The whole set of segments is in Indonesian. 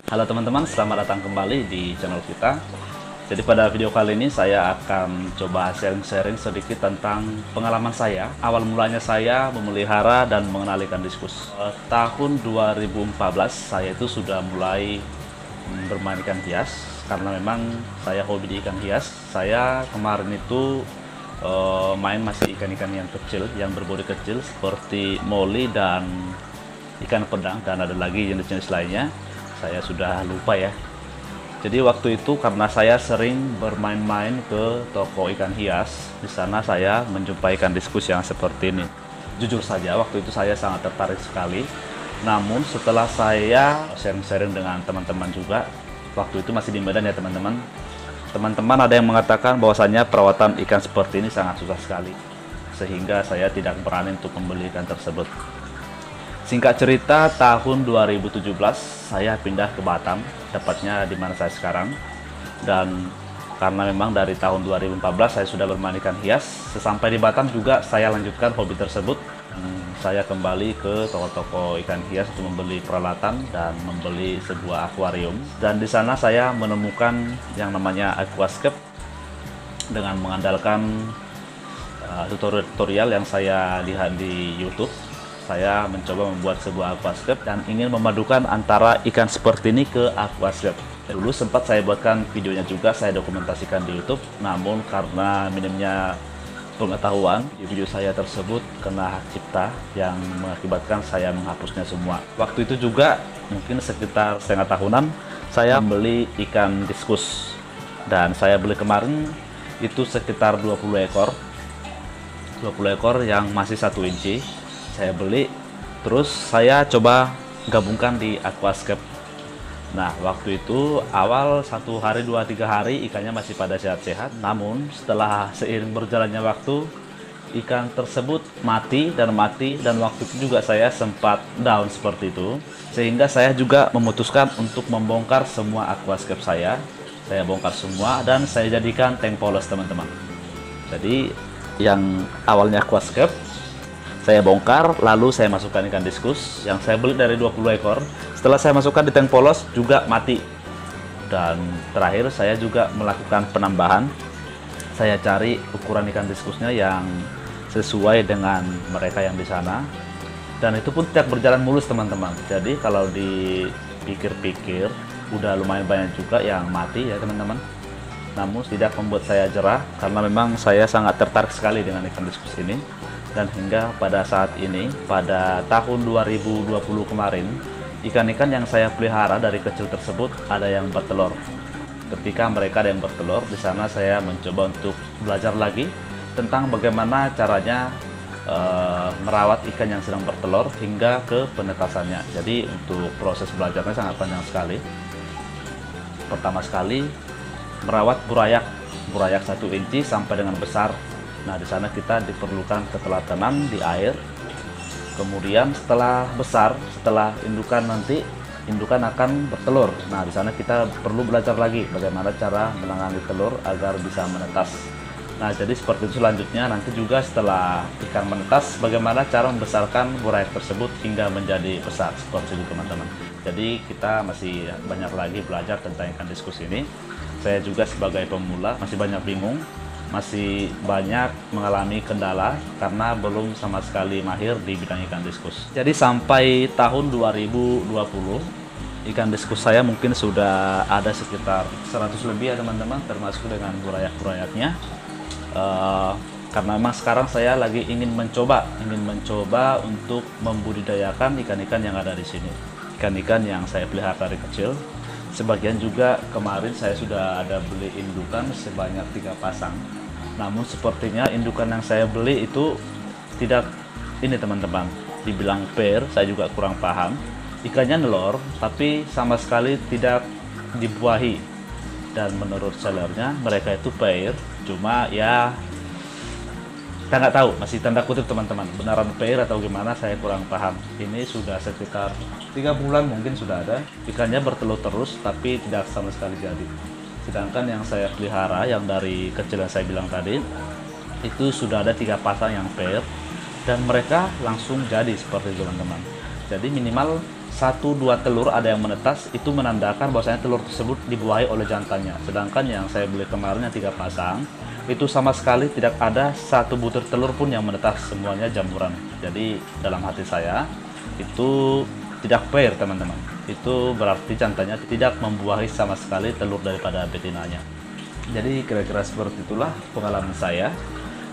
Halo teman-teman, selamat datang kembali di channel kita. Jadi pada video kali ini saya akan coba sharing-sharing sedikit tentang pengalaman saya. Awal mulanya saya memelihara dan mengenal ikan diskus. Tahun 2014 saya itu sudah mulai bermain ikan hias karena memang saya hobi di ikan hias. Saya kemarin itu main masih ikan-ikan yang kecil, yang berbodi kecil seperti moli dan ikan pedang, dan ada lagi jenis-jenis lainnya. Saya sudah lupa ya. Jadi waktu itu karena saya sering bermain-main ke toko ikan hias, di sana saya menjumpai ikan diskus yang seperti ini. Jujur saja waktu itu saya sangat tertarik sekali. Namun setelah saya sharing-sharing dengan teman-teman juga, waktu itu masih di Medan ya teman-teman. Teman-teman ada yang mengatakan bahwasanya perawatan ikan seperti ini sangat susah sekali, sehingga saya tidak berani untuk membeli ikan tersebut. Singkat cerita, tahun 2017 saya pindah ke Batam, tepatnya di mana saya sekarang. Dan karena memang dari tahun 2014 saya sudah bermain ikan hias, sesampai di Batam juga saya lanjutkan hobi tersebut. Saya kembali ke toko-toko ikan hias untuk membeli peralatan dan membeli sebuah akuarium. Dan di sana saya menemukan yang namanya aquascape dengan mengandalkan tutorial yang saya lihat di YouTube. Saya mencoba membuat sebuah aquascape dan ingin memadukan antara ikan seperti ini ke aquascape. Dulu sempat saya buatkan videonya juga, saya dokumentasikan di YouTube. Namun karena minimnya pengetahuan, video saya tersebut kena hak cipta yang mengakibatkan saya menghapusnya semua. Waktu itu juga mungkin sekitar setengah tahunan saya membeli ikan diskus, dan saya beli kemarin itu sekitar 20 ekor yang masih 1 inci. Saya beli, terus saya coba gabungkan di aquascape. Nah, waktu itu awal 1 hari, 2, 3 hari ikannya masih pada sehat-sehat. Namun setelah seiring berjalannya waktu, ikan tersebut mati, dan waktu itu juga saya sempat down seperti itu. Sehingga saya juga memutuskan untuk membongkar semua aquascape saya. Saya bongkar semua dan saya jadikan tank polos teman-teman. Jadi yang awalnya aquascape saya bongkar, lalu saya masukkan ikan diskus yang saya beli dari 20 ekor. Setelah saya masukkan di tank polos juga mati. Dan terakhir saya juga melakukan penambahan. Saya cari ukuran ikan diskusnya yang sesuai dengan mereka yang di sana. Dan itu pun tidak berjalan mulus teman-teman. Jadi kalau dipikir-pikir udah lumayan banyak juga yang mati ya teman-teman. Namun tidak membuat saya jerah karena memang saya sangat tertarik sekali dengan ikan diskus ini. Dan hingga pada saat ini, pada tahun 2020 kemarin, ikan-ikan yang saya pelihara dari kecil tersebut ada yang bertelur. Ketika mereka ada yang bertelur, di sana saya mencoba untuk belajar lagi tentang bagaimana caranya merawat ikan yang sedang bertelur hingga ke penetasannya. Jadi untuk proses belajarnya sangat panjang sekali. Pertama sekali, merawat burayak 1 inci sampai dengan besar. Nah, di sana kita diperlukan keteladanan di air. Kemudian setelah besar, setelah indukan nanti, indukan akan bertelur. Nah, di sana kita perlu belajar lagi bagaimana cara menangani telur agar bisa menetas. Nah, jadi seperti itu selanjutnya. Nanti juga setelah ikan menetas, bagaimana cara membesarkan burayak tersebut hingga menjadi besar. Seperti itu teman-teman. Jadi kita masih banyak lagi belajar tentang ikan diskus ini. Saya juga sebagai pemula masih banyak bingung, masih banyak mengalami kendala karena belum sama sekali mahir di bidang ikan diskus. Jadi sampai tahun 2020 ikan diskus saya mungkin sudah ada sekitar 100 lebih ya teman-teman, termasuk dengan burayak-burayaknya. Karena memang sekarang saya lagi ingin mencoba untuk membudidayakan ikan-ikan yang ada di sini. Ikan-ikan yang saya pelihara dari kecil. Sebagian juga kemarin saya sudah ada beli indukan sebanyak 3 pasang. Namun sepertinya indukan yang saya beli itu tidak ini teman-teman, dibilang pair, saya juga kurang paham. Ikannya nelor tapi sama sekali tidak dibuahi. Dan menurut sellernya mereka itu pair, cuma ya kita nggak tahu, masih tanda kutip teman-teman, beneran pair atau gimana saya kurang paham. Ini sudah sekitar 3 bulan mungkin sudah ada, ikannya bertelur terus tapi tidak sama sekali jadi. Sedangkan yang saya pelihara yang dari kecil yang saya bilang tadi, itu sudah ada 3 pasang yang pair dan mereka langsung jadi seperti itu teman-teman. Jadi minimal satu dua telur ada yang menetas, itu menandakan bahwasanya telur tersebut dibuahi oleh jantannya. Sedangkan yang saya beli kemarin yang 3 pasang, itu sama sekali tidak ada satu butir telur pun yang menetas, semuanya jamuran. Jadi dalam hati saya itu tidak fair teman-teman. Itu berarti jantannya tidak membuahi sama sekali telur daripada betinanya. Jadi kira-kira seperti itulah pengalaman saya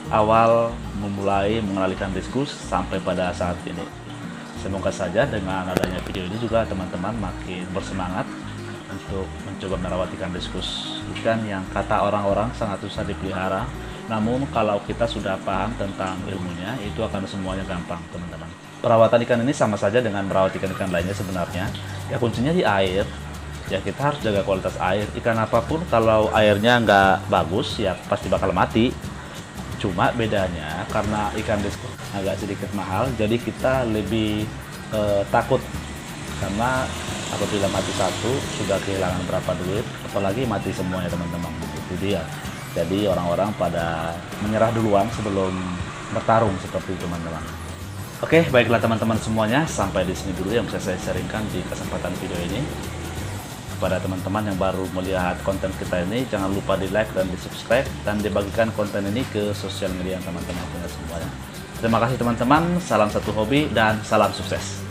awal memulai mengenalikan diskus sampai pada saat ini. Semoga saja dengan adanya video ini juga teman-teman makin bersemangat untuk mencoba merawat ikan diskus. Ikan yang kata orang-orang sangat susah dipelihara, namun kalau kita sudah paham tentang ilmunya, itu akan semuanya gampang teman-teman. Perawatan ikan ini sama saja dengan merawat ikan-ikan lainnya sebenarnya. Ya kuncinya di air. Ya kita harus jaga kualitas air. Ikan apapun kalau airnya nggak bagus ya pasti bakal mati. Cuma bedanya karena ikan diskus agak sedikit mahal, jadi kita lebih takut karena apabila mati satu sudah kehilangan berapa duit, apalagi mati semuanya teman-teman. Itu dia. Jadi orang-orang pada menyerah duluan sebelum bertarung seperti itu teman-teman. Oke, baiklah teman-teman semuanya, sampai di sini dulu yang bisa saya sharingkan di kesempatan video ini. Kepada teman-teman yang baru melihat konten kita ini, jangan lupa di like dan di subscribe dan dibagikan konten ini ke sosial media teman-teman punya semuanya. Terima kasih teman-teman, salam satu hobi dan salam sukses.